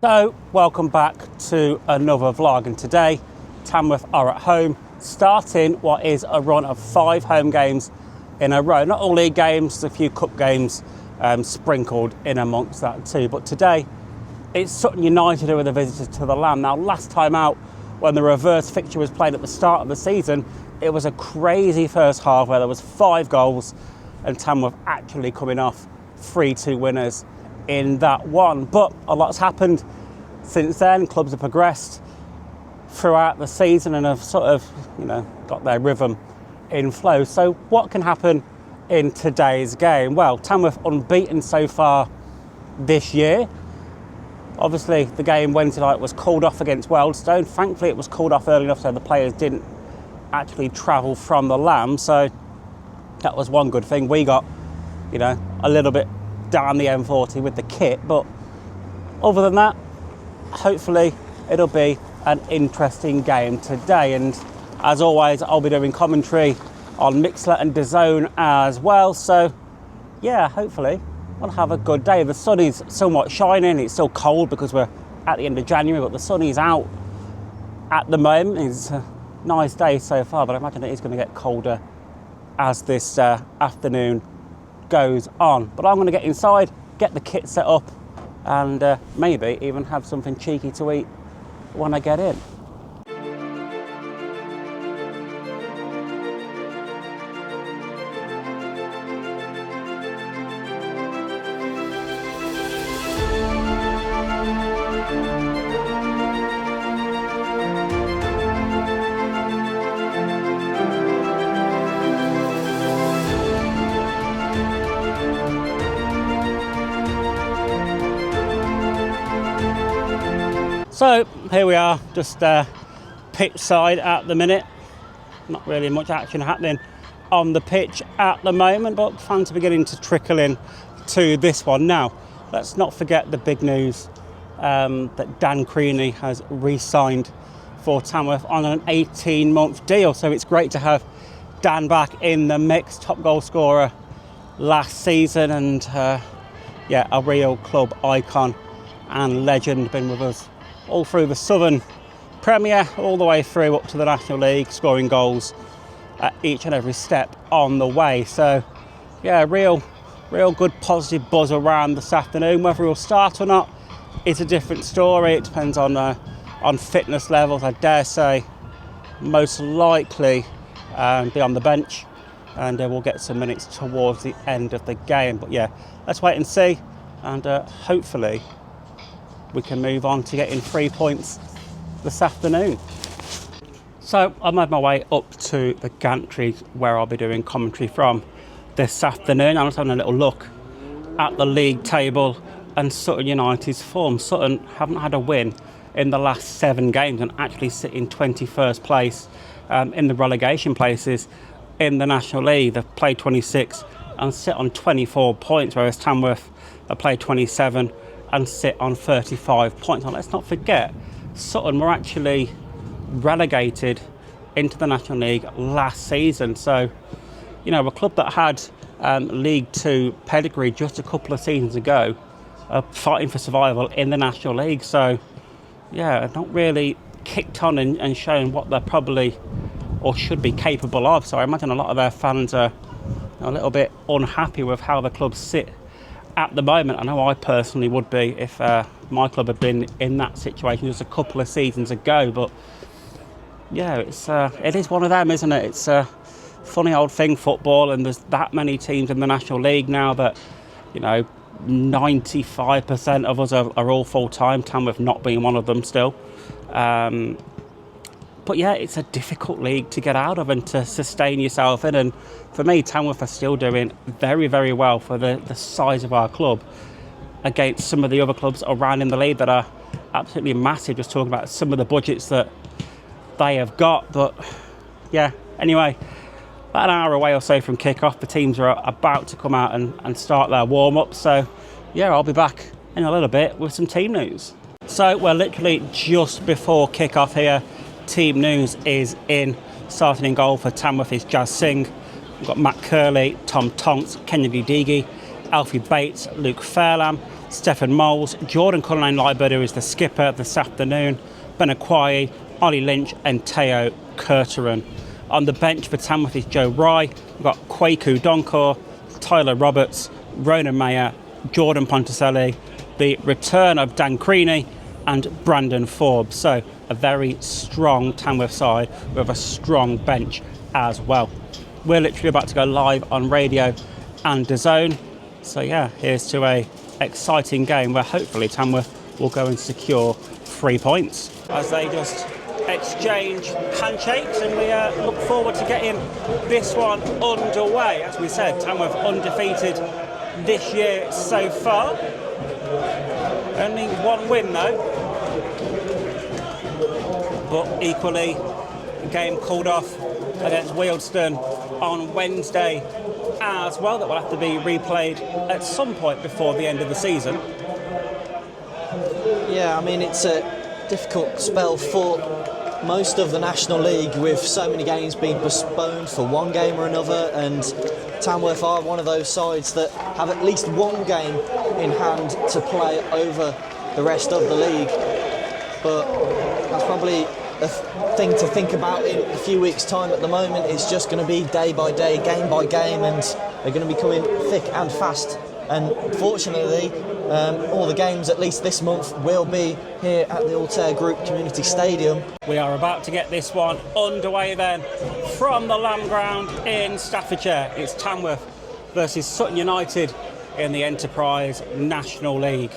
So, welcome back to another vlog, and today Tamworth are at home, starting what is a run of 5 home games in a row. Not all league games, a few cup games sprinkled in amongst that too. But today it's Sutton United who are the visitors to the Lamb. Now, last time out, when the reverse fixture was played at the start of the season, it was a crazy first half where there was 5 goals and Tamworth actually coming off 3-2 winners in that one. But a lot's happened since then. Clubs have progressed throughout the season and have sort of, got their rhythm in flow. So what can happen in today's game? Well, Tamworth unbeaten so far this year. Obviously, the game Wednesday night was called off against Wealdstone. Thankfully, it was called off early enough so the players didn't actually travel from the Lamb. So that was one good thing. We got, a little bit down the M40 with the kit. But other than that, hopefully, it'll be an interesting game today. And as always, I'll be doing commentary on Mixlr and DAZN as well. So, yeah, hopefully we'll have a good day. The sun is somewhat shining. It's still cold because we're at the end of January, but the sun is out at the moment. It's a nice day so far, but I imagine it is going to get colder as this afternoon goes on. But I'm going to get inside, get the kit set up, and maybe even have something cheeky to eat when I get in. So here we are, just pitch side at the minute. Not really much action happening on the pitch at the moment, but fans are beginning to trickle in to this one. Now, let's not forget the big news that Dan Creaney has re-signed for Tamworth on an 18-month deal. So it's great to have Dan back in the mix, top goal scorer last season, and a real club icon and legend, been with us all through the Southern Premier, all the way through up to the National League, scoring goals at each and every step on the way. So, yeah, real good positive buzz around this afternoon. Whether he'll start or not is a different story. It depends on fitness levels. I dare say most likely be on the bench, and we'll get some minutes towards the end of the game. But yeah, let's wait and see, and hopefully we can move on to getting 3 points this afternoon. So I made my way up to the gantry where I'll be doing commentary from this afternoon. I'm just having a little look at the league table and Sutton United's form. Sutton haven't had a win in the last 7 games and actually sit in 21st place in the relegation places in the National League. They've played 26 and sit on 24 points, whereas Tamworth have played 27 and sit on 35 points. Now, let's not forget, Sutton were actually relegated into the National League last season. So, a club that had League 2 pedigree just a couple of seasons ago, fighting for survival in the National League. So, yeah, not really kicked on and shown what they're probably or should be capable of. So I imagine a lot of their fans are a little bit unhappy with how the club sit at the moment. I know I personally would be if my club had been in that situation just a couple of seasons ago. But yeah, it is one of them, isn't it? It's a funny old thing, football, and there's that many teams in the National League now that 95% of us are all full time. Tamworth not being one of them still. But yeah, it's a difficult league to get out of and to sustain yourself in. And for me, Tamworth are still doing very, very well for the size of our club against some of the other clubs around in the league that are absolutely massive. Just talking about some of the budgets that they have got. But yeah, anyway, about an hour away or so from kick-off, the teams are about to come out and start their warm-up. So yeah, I'll be back in a little bit with some team news. So we're literally just before kick-off here. Team news is in. Starting in goal for Tamworth is Jazz Singh. We've got Matt Curley, Tom Tonks, Kennedy Deegi, Alfie Bates, Luke Fairlam, Stefan Moles, Jordan Cullinane-Lightbird, who is the skipper this afternoon, Ben Aquai, Ollie Lynch and Teo Curteran. On the bench for Tamworth is Joe Rye. We've got Kwaku Donkor, Tyler Roberts, Ronan Mayer, Jordan Ponticelli, the return of Dan Creaney and Brandon Forbes. So a very strong Tamworth side with a strong bench as well. We're literally about to go live on radio and DAZN. So yeah, here's to a exciting game where hopefully Tamworth will go and secure 3 points. As they just exchange handshakes, and we look forward to getting this one underway. As we said, Tamworth undefeated this year so far. Only one win though. But equally, a game called off against Wealdstone on Wednesday as well that will have to be replayed at some point before the end of the season. Yeah, I mean, it's a difficult spell for most of the National League with so many games being postponed for one game or another, and Tamworth are one of those sides that have at least one game in hand to play over the rest of the league. But that's probably a thing to think about in a few weeks' time. At the moment, it's just going to be day by day, game by game, and they're going to be coming thick and fast. And fortunately, all the games, at least this month, will be here at the Altair Group Community Stadium. We are about to get this one underway then from the Lamb Ground in Staffordshire. It's Tamworth versus Sutton United in the Enterprise National League.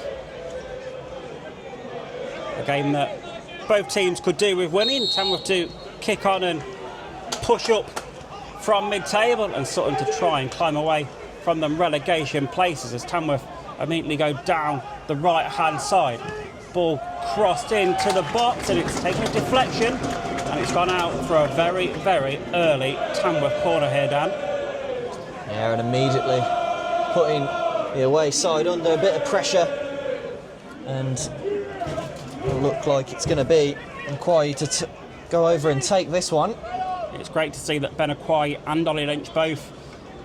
A game that both teams could do with winning. Tamworth to kick on and push up from mid-table, and Sutton to try and climb away from them relegation places as Tamworth immediately go down the right-hand side. Ball crossed into the box, and it's taken a deflection, and it's gone out for a very, very early Tamworth corner here, Dan. Yeah, and immediately putting the away side under a bit of pressure, and it'll look like it's going to be Aquai to go over and take this one. It's great to see that Ben Aquai and Ollie Lynch both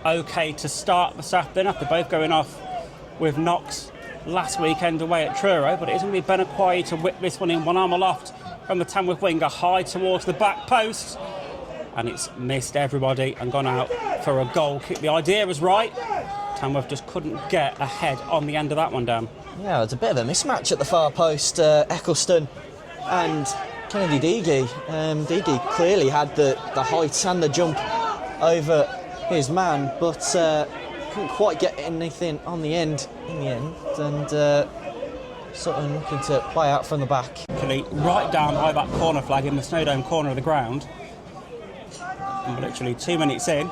okay to start this afternoon after both going off with knocks last weekend away at Truro, but it is going to be Ben Aquai to whip this one in, one arm aloft from the Tamworth winger, high towards the back post, and it's missed everybody and gone out for a goal kick. The idea was right, Tamworth just couldn't get ahead on the end of that one, Dan. Yeah, it's a bit of a mismatch at the far post. Eccleston and Kennedy Deagy. Deagy clearly had the height and the jump over his man, but couldn't quite get anything on the end in the end, and Sutton looking to play out from the back. Right down by that corner flag in the Snowdome corner of the ground, and we're literally 2 minutes in,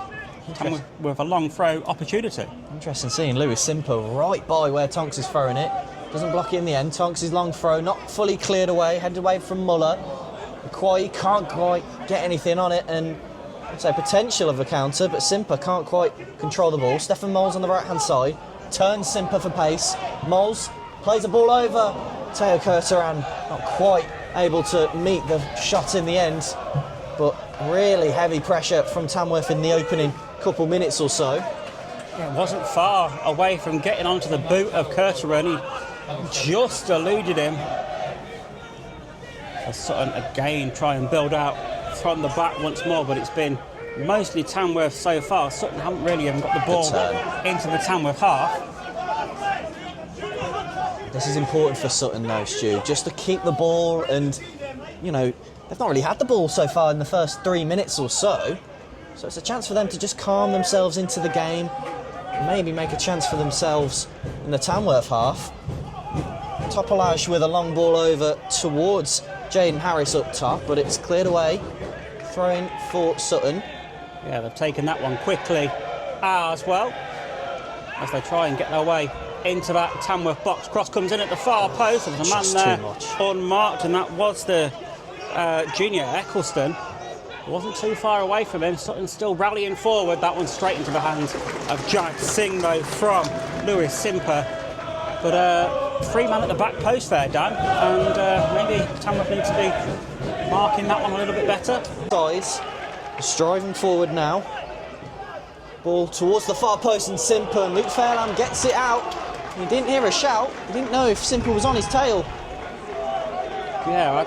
Tamworth with a long throw opportunity. Interesting seeing Lewis Simper right by where Tonks is throwing it. Doesn't block it in the end. Tonks' long throw not fully cleared away, headed away from Muller. Aquai can't quite get anything on it, and I'd say potential of a counter, but Simper can't quite control the ball. Stefan Moles on the right-hand side, turns Simper for pace. Moles plays the ball over. Teo Curteran not quite able to meet the shot in the end, but really heavy pressure from Tamworth in the opening couple minutes or so. Yeah, it wasn't far away from getting onto the boot of Curteran. He just eluded him. As Sutton again try and build out from the back once more, but it's been mostly Tamworth so far. Sutton haven't really even got the ball into the Tamworth half. This is important for Sutton though, Stu, just to keep the ball, and you know, they've not really had the ball so far in the first 3 minutes or so. So it's a chance for them to just calm themselves into the game, maybe make a chance for themselves in the Tamworth half. Topolage with a long ball over towards Jaden Harris up top, but it's cleared away. Throwing for Sutton. Yeah, they've taken that one quickly as well, as they try and get their way into that Tamworth box. Cross comes in at the far post. There's a man there unmarked, and that was the junior Eccleston. It wasn't too far away from him. Sutton still rallying forward. That one straight into the hands of Jack Singh, though, from Lewis Simper. But 3 man at the back post there, Dan, and maybe Tamworth need to be marking that one a little bit better. Guys, striving forward now. Ball towards the far post, and Simper. Luke Fairland gets it out. He didn't hear a shout. He didn't know if Simple was on his tail. Yeah,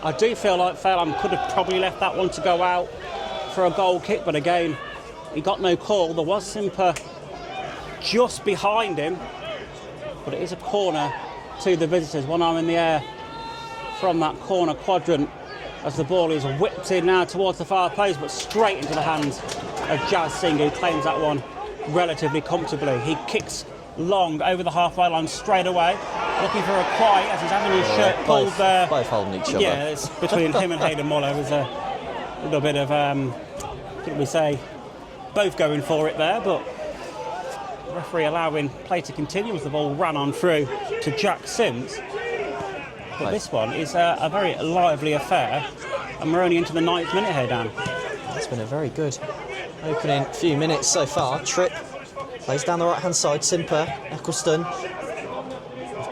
I do feel like Fairlam could have probably left that one to go out for a goal kick, but again, he got no call. There was Simper just behind him, but it is a corner to the visitors. One arm in the air from that corner quadrant as the ball is whipped in now towards the far post, but straight into the hands of Jazz Singh, who claims that one relatively comfortably. He kicks long over the halfway line straight away, looking for a quiet as he's having his shirt pulled there. Both holding each other. Yeah, it's between him and Hayden Muller. There's a little bit of, what did we say, both going for it there, but the referee allowing play to continue as the ball ran on through to Jack Sims. But this one is a very lively affair, and we're only into the 9th minute here, Dan. It's been a very good opening few minutes so far. Tripp plays down the right-hand side, Simper, Eccleston.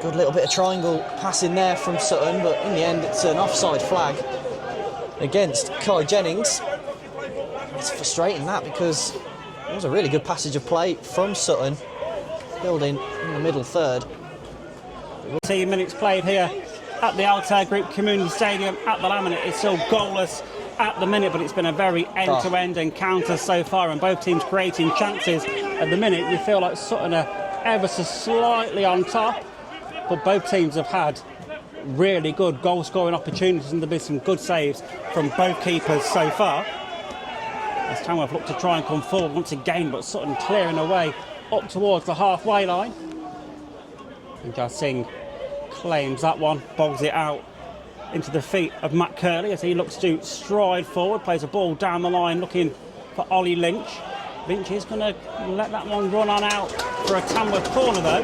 Good little bit of triangle pass in there from Sutton, but in the end it's an offside flag against Kai Jennings. It's frustrating that, because it was a really good passage of play from Sutton, building in the middle third. 10 minutes played here at the Altair Group Community Stadium at the Laminate. It's still goalless at the minute, but it's been a very end-to-end encounter so far, and both teams creating chances. At the minute, we feel like Sutton are ever so slightly on top, but both teams have had really good goal-scoring opportunities, and there have been some good saves from both keepers so far. As Tamworth look to try and come forward once again, but Sutton clearing away up towards the halfway line. And Jazz Singh claims that one, bogs it out into the feet of Matt Curley as he looks to stride forward, plays a ball down the line looking for Ollie Lynch. Lynch is going to let that one run on out for a Tamworth corner though.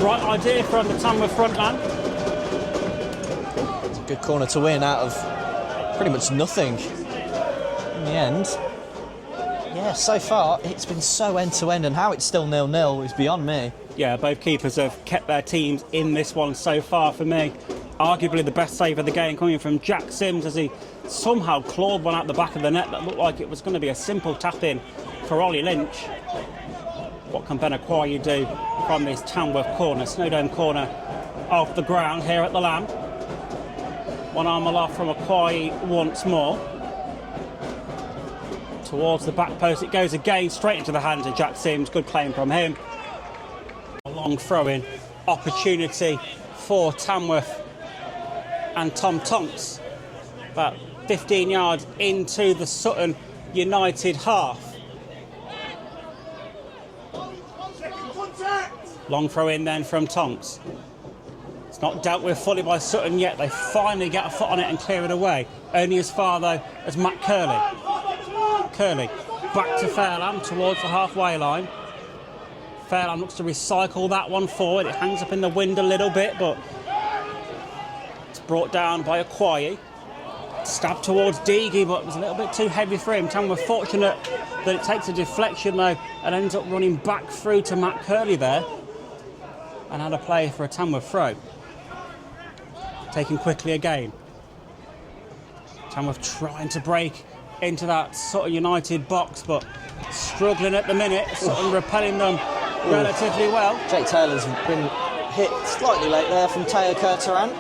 Right idea from the Tamworth front man. It's a good corner to win out of pretty much nothing in the end. Yeah, so far it's been so end-to-end, and how it's still 0-0 is beyond me. Yeah, both keepers have kept their teams in this one so far for me. Arguably the best save of the game coming from Jack Sims as he somehow clawed one out the back of the net that looked like it was going to be a simple tap-in for Ollie Lynch. What can Ben Aquayu do from this Tamworth corner, Snowdome corner off the ground here at the Lamb? One arm aloft from Aquayu once more. Towards the back post it goes again, straight into the hands of Jack Sims. Good claim from him. A long throw-in opportunity for Tamworth and Tom Tonks. About 15 yards into the Sutton United half. Long throw in then from Tonks. It's not dealt with fully by Sutton yet. They finally get a foot on it and clear it away. Only as far though as Matt Curley. Curley back to Fairlam towards the halfway line. Fairlam looks to recycle that one forward. It hangs up in the wind a little bit, but it's brought down by Aquayu. Stab towards Deagy, but it was a little bit too heavy for him. Tamworth fortunate that it takes a deflection though and ends up running back through to Matt Curley there. And had a play for a Tamworth throw. Taken quickly again. Tamworth trying to break into that Sutton United box, but struggling at the minute. Sutton repelling them relatively well. Jake Taylor's been hit slightly late there from Teo Kurtaran.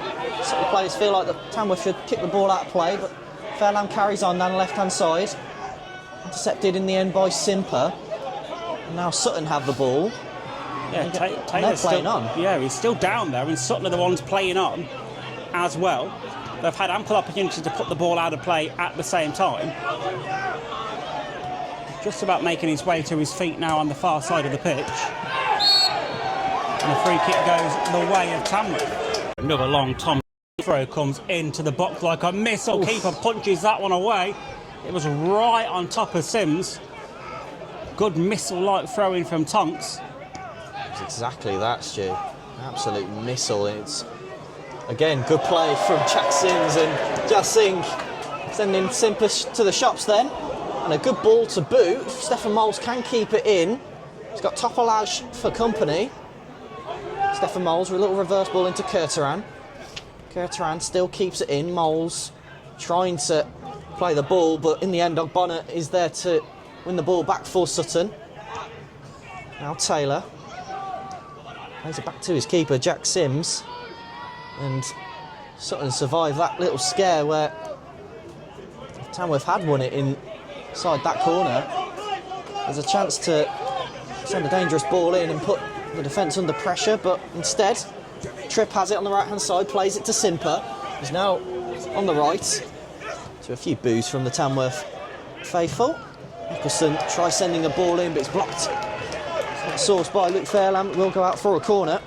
Sutton players feel like the Tamworth should kick the ball out of play, but Fairlam carries on down the left-hand side. Intercepted in the end by Simper. And now Sutton have the ball. Yeah, Taylor's playing on. Yeah, he's still down there, and Sutton are the ones playing on as well. They've had ample opportunity to put the ball out of play at the same time. Just about making his way to his feet now on the far side of the pitch. And the free kick goes the way of Tamworth. Another long Tom throw comes into the box like a missile. Oof. Keeper punches that one away. It was right on top of Sims. Good missile-like throw-in from Tonks. It's exactly that, Stu. Absolute missile. It's again good play from Jack Sims and Jazz Singh sending Simper to the shops then, and a good ball to boot. If Stefan Moles can keep it in. He's got Topolage for company. Stefan Moles with a little reverse ball into Kurtaran. Kurtaran still keeps it in. Moles trying to play the ball, but in the end Ogbonna is there to win the ball back for Sutton. Now Taylor. Plays it back to his keeper, Jack Sims. And Sutton survived that little scare where if Tamworth had won it inside that corner, there's a chance to send a dangerous ball in and put the defence under pressure, but instead, Tripp has it on the right-hand side, plays it to Simper, who's now on the right. To a few boos from the Tamworth faithful. Eccleston tries sending a ball in, but it's blocked. Sourced by Luke Fairlamb, will go out for a corner.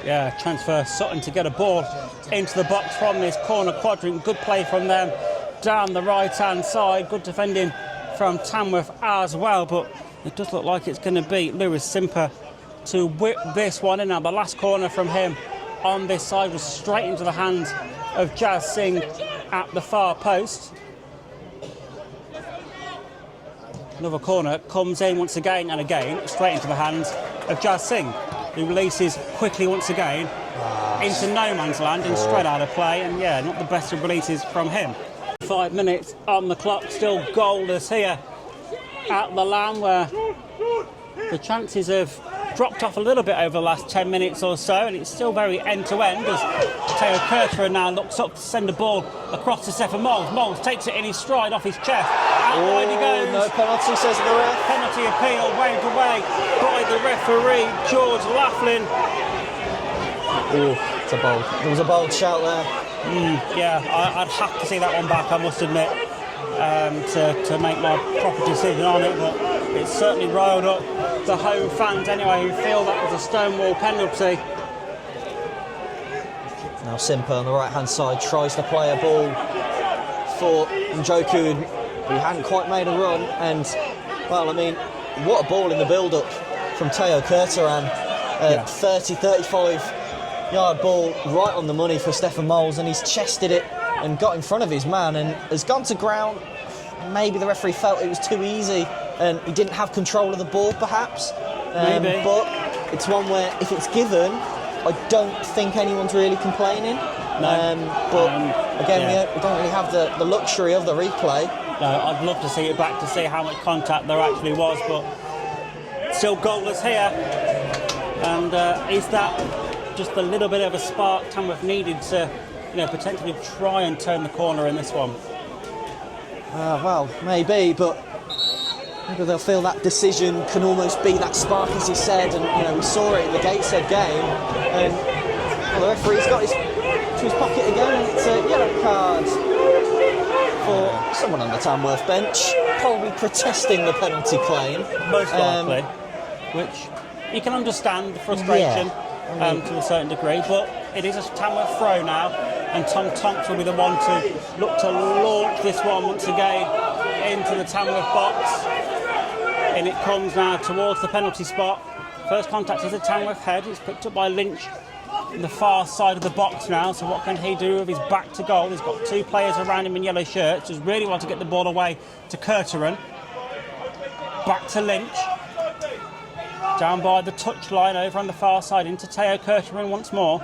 Yeah, chance for Sutton to get a ball into the box from this corner quadrant. Good play from them down the right-hand side. Good defending from Tamworth as well, but it does look like it's going to be Lewis Simper to whip this one in. Now, the last corner from him on this side was straight into the hands of Jazz Singh at the far post. Another corner comes in once again and again, straight into the hands of Jazz Singh, who releases quickly once again into no man's land and straight out of play. And yeah, not the best of releases from him. 5 minutes on the clock, still goalless here at the Lamb, where the chances have dropped off a little bit over the last 10 minutes or so, and it's still very end-to-end as Teo Kurtera now looks up to send a ball across to Stephen Moles. Moles takes it in his stride off his chest. Out wide he goes. No penalty, says the ref. Penalty appeal waved away by the referee, George Laughlin. It's a bold. There was a bold shout there. Yeah, I'd have to see that one back, I must admit, to make my proper decision on it, but it certainly riled up the home fans anyway, who feel that was a stonewall penalty. Now Simper on the right-hand side tries to play a ball for Njoku, who hadn't quite made a run, and, well, I mean, what a ball in the build-up from Teo Kurtera. 35-yard ball right on the money for Stephen Moles, and he's chested it and got in front of his man and has gone to ground. Maybe the referee felt it was too easy and he didn't have control of the ball, perhaps. Maybe. But it's one where, if it's given, I don't think anyone's really complaining. Again, we don't really have the luxury of the replay. No, I'd love to see it back to see how much contact there actually was, but still goalless here. And is that just a little bit of a spark Tamworth needed to, potentially try and turn the corner in this one? Well, maybe, but maybe they'll feel that decision can almost be that spark, as he said. And we saw it in the Gateshead game, and the referee's got to his pocket again, and it's a yellow card for someone on the Tamworth bench, probably protesting the penalty claim. Most likely, which you can understand the frustration to a certain degree, but it is a Tamworth throw now, and Tom Tonks will be the one to look to launch this one once again into the Tamworth box. And it comes now towards the penalty spot. First contact is a Tamworth head. It's picked up by Lynch in the far side of the box now. So what can he do with his back to goal? He's got two players around him in yellow shirts. Just really want to get the ball away to Kurtera. Back to Lynch. Down by the touchline over on the far side into Teo Kurtera once more.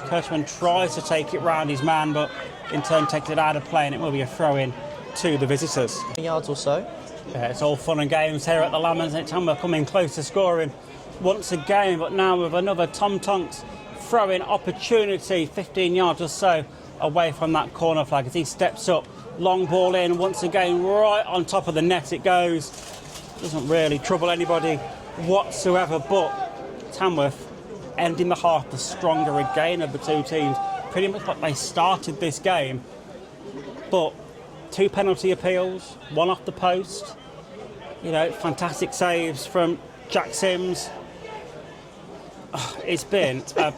Kurtera tries to take it round his man, but in turn takes it out of play, and it will be a throw-in to the visitors. Yards or so. Yeah, it's all fun and games here at the Lamans, and Tamworth coming close to scoring once again, but now with another Tom Tonks throw-in opportunity, 15 yards or so away from that corner flag as he steps up. Long ball in, once again, right on top of the net it goes. Doesn't really trouble anybody whatsoever, but Tamworth ending the half the stronger again of the two teams. Pretty much like they started this game, but two penalty appeals, one off the post. Fantastic saves from Jack Sims. It's been a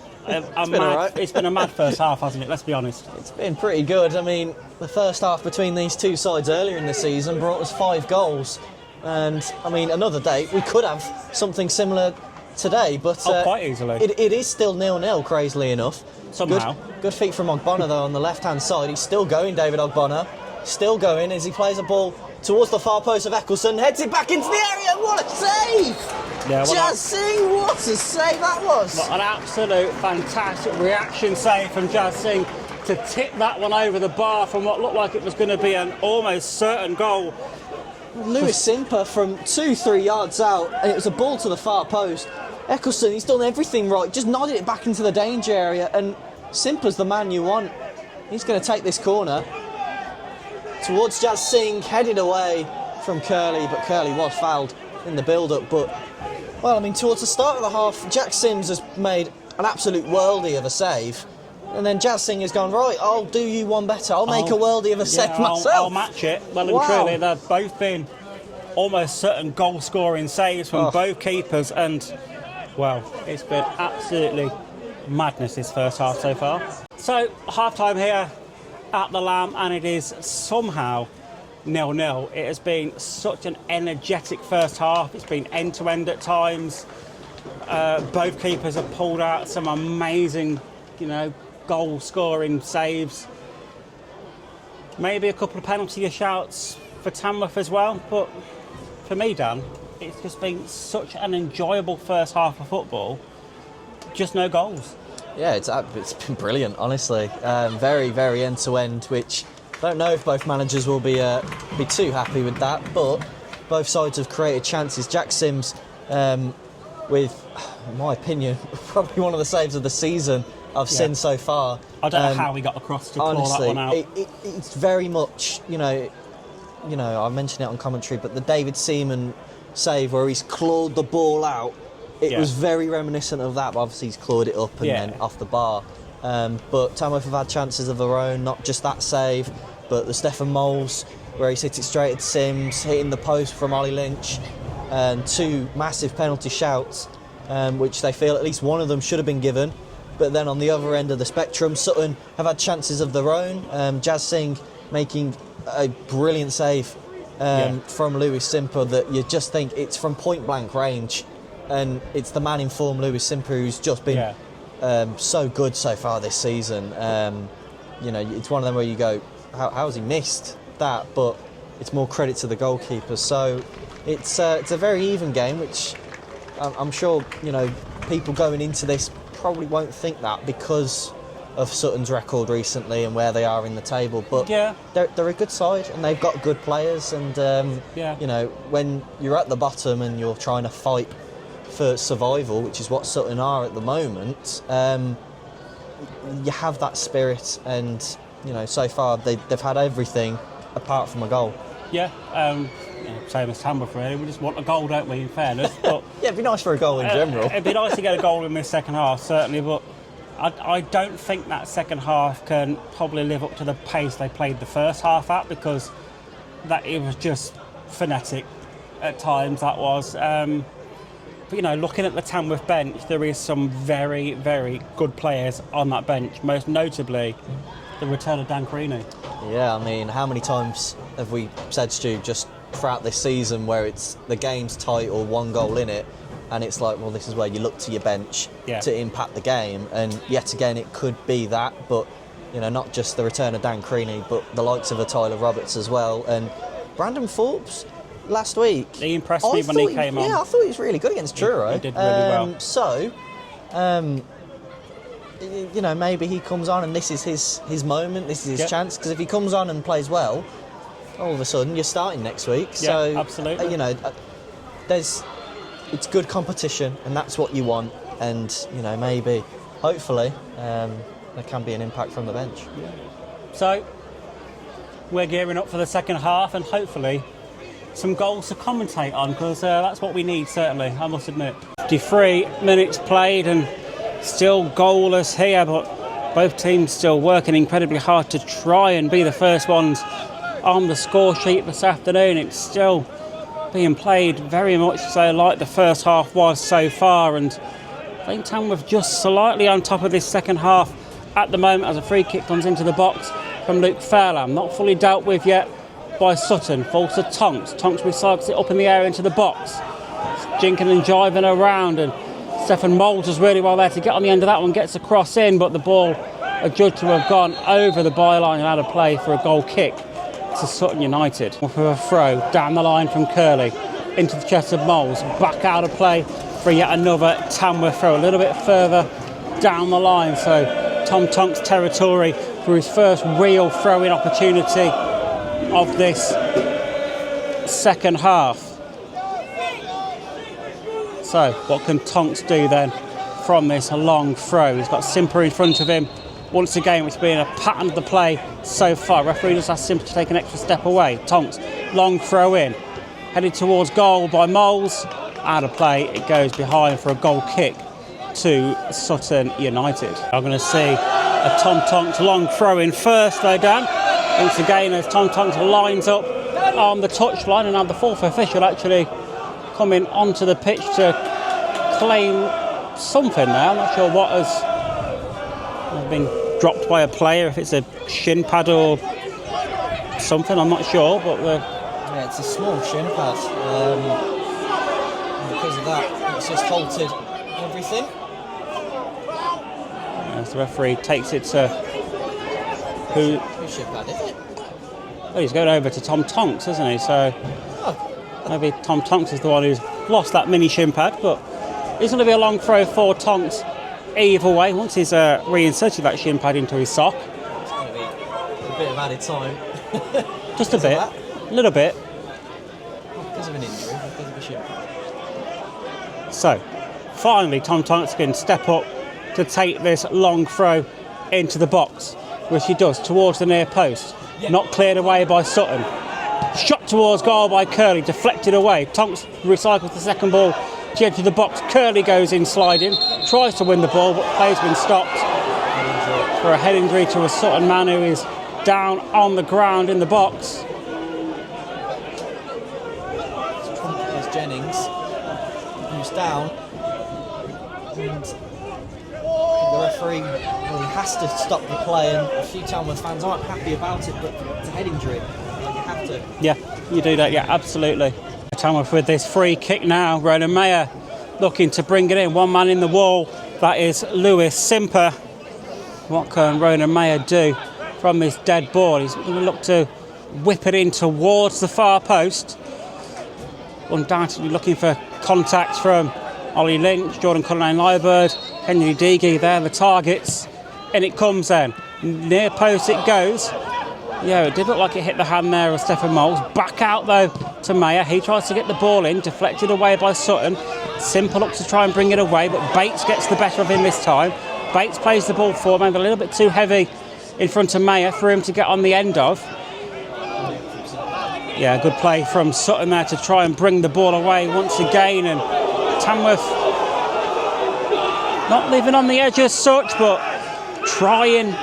mad first half, hasn't it? Let's be honest. It's been pretty good. I mean, the first half between these two sides earlier in the season brought us 5 goals. And, I mean, another day, we could have something similar today, but quite easily. It is still 0-0, crazily enough. Somehow. Good feet from Ogbonna, though, on the left-hand side. He's still going, David Ogbonna. Still going as he plays a ball towards the far post of Eccleston, heads it back into the area. What a save! Yeah, Jazz Singh, what a save that was! What an absolute fantastic reaction save from Jazz Singh to tip that one over the bar from what looked like it was going to be an almost certain goal. Lewis Simper from 2-3 yards out, and it was a ball to the far post. Eccleston, he's done everything right, just nodded it back into the danger area, and Simper's the man you want. He's going to take this corner towards Jazz Singh, headed away from Curley, but Curley was fouled in the build-up. But, well, I mean, towards the start of the half, Jack Sims has made an absolute worldie of a save. And then Jazz Singh has gone, right, I'll do you one better. I'll make a worldie of a save myself. I'll match it. Well and truly, they've both been almost certain goal-scoring saves from both keepers. And, well, it's been absolutely madness this first half so far. So, half-time here at the Lamb, and it is somehow 0-0. It has been such an energetic first half. It's been end-to-end at times. Both keepers have pulled out some amazing, goal-scoring saves. Maybe a couple of penalty shouts for Tamworth as well, but for me, Dan, it's just been such an enjoyable first half of football. Just no goals. Yeah, it's been brilliant, honestly. Very, very end-to-end, which I don't know if both managers will be too happy with that, but both sides have created chances. Jack Sims, with, in my opinion, probably one of the saves of the season I've seen so far. I don't know how we got across to call that one out. It's very much, I mentioned it on commentary, but the David Seaman save where he's clawed the ball out, it was very reminiscent of that, but obviously he's clawed it up and then off the bar. But Tamworth have had chances of their own, not just that save, but the Stefan Moles, where he's hit it straight at Sims, hitting the post from Ollie Lynch, and two massive penalty shouts, which they feel at least one of them should have been given. But then on the other end of the spectrum, Sutton have had chances of their own. Jazz Singh making a brilliant save from Lewis Simper that you just think it's from point-blank range. And it's the man in form, Lewis Simper, who's just been so good so far this season. It's one of them where you go, how has he missed that? But it's more credit to the goalkeeper. So it's a very even game, which I'm sure people going into this probably won't think that because of Sutton's record recently and where they are in the table. But they're a good side and they've got good players. And when you're at the bottom and you're trying to fight for survival, which is what Sutton are at the moment, you have that spirit, and so far they've had everything apart from a goal. Same as Tamworth, really. We just want a goal, don't we, in fairness? But it'd be nice for a goal in general. It'd be nice to get a goal in this second half, certainly, but I don't think that second half can probably live up to the pace they played the first half at, because it was just frenetic at times, that was. But, looking at the Tamworth bench, there is some very, very good players on that bench, most notably the return of Dan Creaney. Yeah, I mean, how many times have we said, Stu, just throughout this season where it's the game's tight or one goal in it, and it's like, well, this is where you look to your bench to impact the game, and yet again it could be that, but, not just the return of Dan Creaney, but the likes of a Tyler Roberts as well, and Brandon Forbes last week. He impressed me when he came on. Yeah, I thought he was really good against Truro. He did really well. So, maybe he comes on and this is his moment, this is his chance, because if he comes on and plays well, all of a sudden you're starting next week. So, absolutely. It's good competition and that's what you want, and, maybe, hopefully, there can be an impact from the bench. Yeah. So, we're gearing up for the second half, and hopefully some goals to commentate on, because that's what we need, certainly, I must admit. 53 minutes played and still goalless here, but both teams still working incredibly hard to try and be the first ones on the score sheet this afternoon. It's still being played very much so like the first half was so far, and I think Tamworth just slightly on top of this second half at the moment as a free kick comes into the box from Luke Fairlamb, not fully dealt with yet by Sutton. Falls to Tonks. Tonks recycles it up in the air into the box. Jinking and jiving around, and Stefan Moles was really well there to get on the end of that one, gets a cross in, but the ball adjudged to have gone over the byline and out of play for a goal kick to Sutton United. For a throw down the line from Curley into the chest of Moles, back out of play for yet another Tamworth throw, a little bit further down the line. So Tom Tonks' territory for his first real throw-in opportunity of this second half. So what can Tonks do then from this long throw? He's got Simper in front of him. Once again, it's been a pattern of the play so far. Referee just asked Simper to take an extra step away. Tonks, long throw in. Headed towards goal by Moles. Out of play, it goes behind for a goal kick to Sutton United. I'm going to see a Tom Tonks long throw in first though, Dan. Once again, as Tom Tonks lines up on the touchline, and now the fourth official actually coming onto the pitch to claim something there. I'm not sure what has been dropped by a player, if it's a shin pad or something, I'm not sure, but yeah, it's a small shin pad. Because of that, it's just halted everything. As the referee takes it to who? Whose shin pad is it? Well, he's going over to Tom Tonks, isn't he? So maybe Tom Tonks is the one who's lost that mini shin pad, but it's going to be a long throw for Tonks either way. Once he's reinserted that shin pad into his sock. It's going to be a bit of added time. Just a bit, a little bit. Not because of an injury, but because of a shin pad. So, finally, Tom Tonks can step up to take this long throw into the box, which he does towards the near post. Not cleared away by Sutton. Shot towards goal by Curley, deflected away. Tonks recycles the second ball to enter the box. Curley goes in sliding, tries to win the ball, but play's been stopped for a head injury to a Sutton man who is down on the ground in the box. There's Jennings, who's down, and the referee, well, he has to stop the play, and a few Tamworth fans aren't happy about it, but it's a head injury, like you have to. Yeah, you do that, yeah, absolutely. Tamworth with this free kick now. Ronan Mayer looking to bring it in. One man in the wall, that is Lewis Simper. What can Ronan Mayer do from this dead ball? He's going to look to whip it in towards the far post. Undoubtedly looking for contact from Ollie Lynch, Jordan Cullinane-Liebird, Henry Deege, they're the targets. And it comes then. Near post it goes. Yeah, it did look like it hit the hand there of Stefan Moles. Back out though to Mayer. He tries to get the ball in, deflected away by Sutton. Simple looks to try and bring it away, but Bates gets the better of him this time. Bates plays the ball forward, maybe a little bit too heavy in front of Mayer for him to get on the end of. Yeah, good play from Sutton there to try and bring the ball away once again, and Tamworth not living on the edge as such, but trying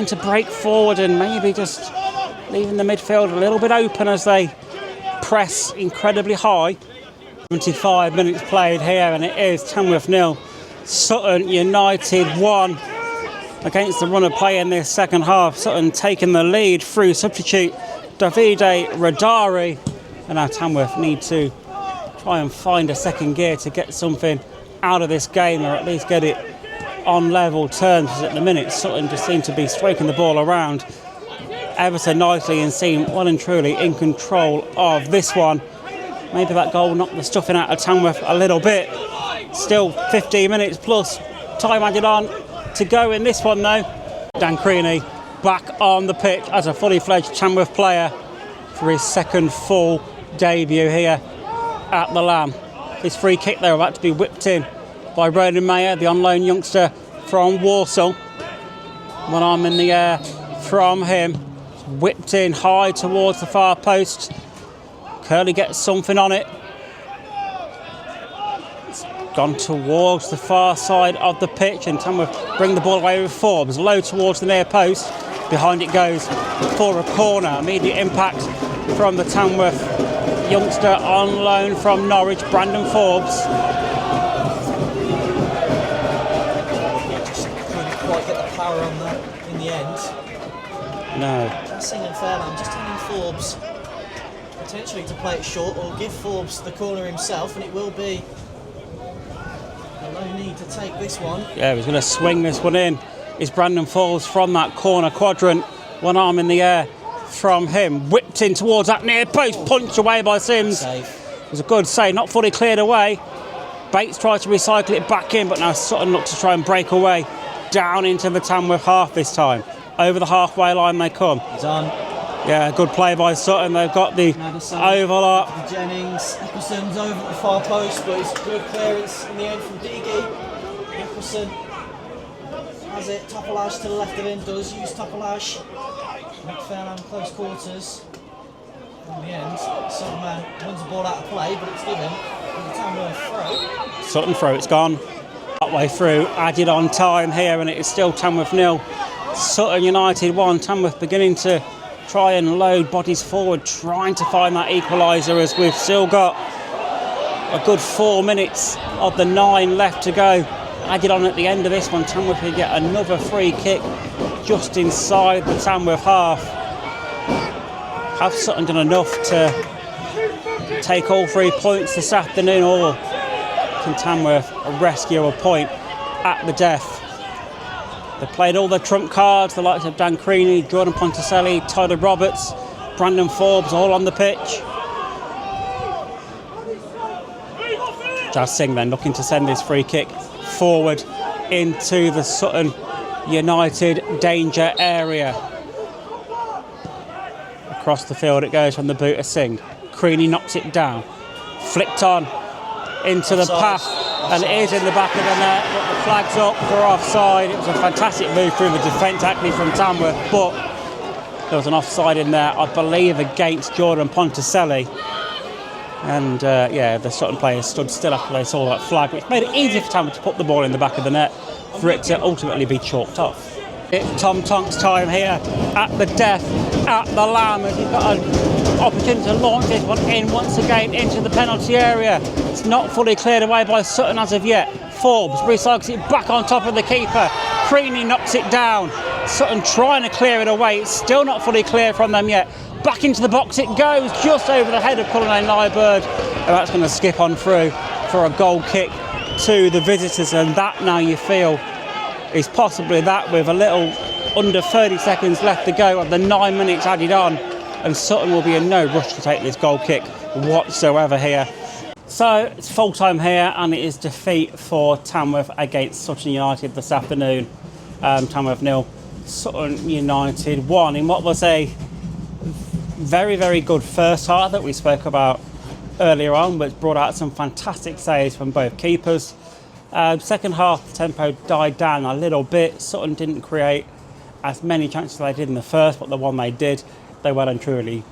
to break forward and maybe just leaving the midfield a little bit open as they press incredibly high. 75 minutes played here, and it is Tamworth 0, Sutton United 1. Against the run of play in this second half, Sutton taking the lead through substitute Davide Radari, and now Tamworth need to try and find a second gear to get something out of this game, or at least get it on level terms. At the minute, Sutton just seem to be striking the ball around ever so nicely and seem well and truly in control of this one. Maybe that goal knocked the stuffing out of Tamworth a little bit. Still 15 minutes plus time added on to go in this one though. Dan Creaney back on the pitch as a fully fledged Tamworth player for his second full debut here at the Lamb. His free kick there about to be whipped in by Ronan Mayer, the on-loan youngster from Walsall. One arm in the air from him, whipped in high towards the far post. Curley gets something on it. It's gone towards the far side of the pitch, and Tamworth bring the ball away with Forbes, low towards the near post. Behind it goes for a corner. Immediate impact from the Tamworth youngster on loan from Norwich, Brandon Forbes. Just couldn't quite get the power on that in the end. No. Passing and Fairland just telling Forbes potentially to play it short or give Forbes the corner himself, and it will be no need to take this one. Yeah, he's going to swing this one in. Is Brandon Forbes from that corner quadrant. One arm in the air from him. Whipped in towards that near post. Punched away by Sims. Save. It was a good save, not fully cleared away. Bates tried to recycle it back in, but now Sutton looked to try and break away down into the Tamworth half this time. Over the halfway line they come. He's on. Yeah, good play by Sutton. They've got the overlap. Jennings, Nicholson's over at the far post, but it's good clearance in the end from Diggy. Nicholson has it, Topolage to the left of him, does use Topolage. McFarlane close quarters. In the end, Sutton man runs the ball out of play, but it's given. The Tamworth throw. Sutton throw, it's gone. That way through, added on time here, and it is still Tamworth 0. Sutton United 1. Tamworth beginning to try and load bodies forward, trying to find that equaliser, as we've still got a good 4 minutes of the 9 left to go. Added on at the end of this one, Tamworth will get another free kick just inside the Tamworth half. Have Sutton done enough to take all 3 points this afternoon, or can Tamworth rescue a point at the death? They played all their trump cards, the likes of Dan Creaney, Jordan Ponticelli, Tyler Roberts, Brandon Forbes, all on the pitch. Jazz Singh then looking to send this free kick forward into the Sutton United danger area. Across the field it goes from the boot of Singh. Creaney knocks it down, flicked on into the path, and it is in the back of the net, but the flag's up for offside. It was a fantastic move through the defence actually from Tamworth, but there was an offside in there, I believe, against Jordan Ponticelli. And yeah, the Sutton players stood still after they saw that flag, which made it easy for Tamworth to put the ball in the back of the net for it to ultimately be chalked off. It's Tom Tonk's time here at the death, at the Lamb, as he's got an opportunity to launch this one in once again into the penalty area. It's not fully cleared away by Sutton as of yet. Forbes recycles it back on top of the keeper. Creaney knocks it down. Sutton trying to clear it away. It's still not fully clear from them yet. Back into the box it goes, just over the head of Cullinane Lyrebird. And that's going to skip on through for a goal kick to the visitors. And that, now you feel, is possibly that, with a little under 30 seconds left to go of the 9 minutes added on. And Sutton will be in no rush to take this goal kick whatsoever here. So it's full time here, and it is defeat for Tamworth against Sutton United this afternoon. Tamworth 0, Sutton United 1, in what was a very, very good first half that we spoke about earlier on, which brought out some fantastic saves from both keepers. Second half, the tempo died down a little bit. Sutton didn't create as many chances as they did in the first, but the one they did, they well and truly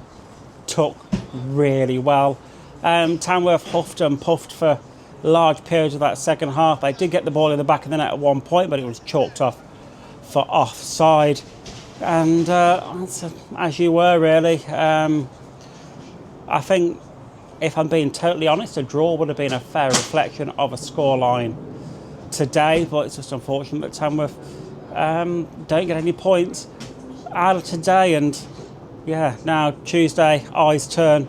took really well. Tamworth huffed and puffed for large periods of that second half. They did get the ball in the back of the net at one point, but it was chalked off for offside. And as you were, really. I think, if I'm being totally honest, a draw would have been a fair reflection of a scoreline today, but it's just unfortunate that Tamworth don't get any points out of today. And yeah, now Tuesday, eyes turn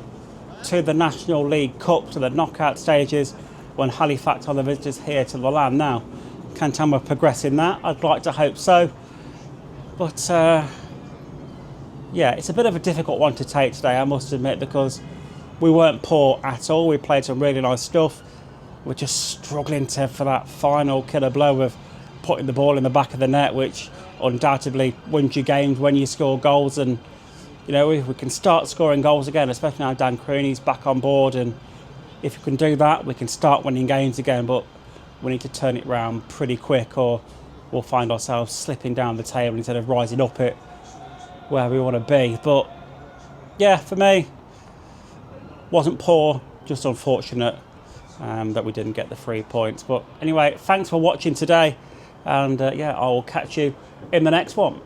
to the National League Cup, to the knockout stages, when Halifax are the visitors here to the Lamb. Now, can Tamworth progress in that? I'd like to hope so. But yeah, it's a bit of a difficult one to take today, I must admit, because we weren't poor at all. We played some really nice stuff. We're just struggling for that final killer blow of putting the ball in the back of the net, which undoubtedly wins you games when you score goals. And you know, if we can start scoring goals again, especially now Dan Creaney's back on board, and if we can do that, we can start winning games again. But we need to turn it round pretty quick, or we'll find ourselves slipping down the table instead of rising up it where we want to be. But yeah, for me, wasn't poor, just unfortunate that we didn't get the 3 points. But anyway, thanks for watching today, and yeah, I will catch you in the next one.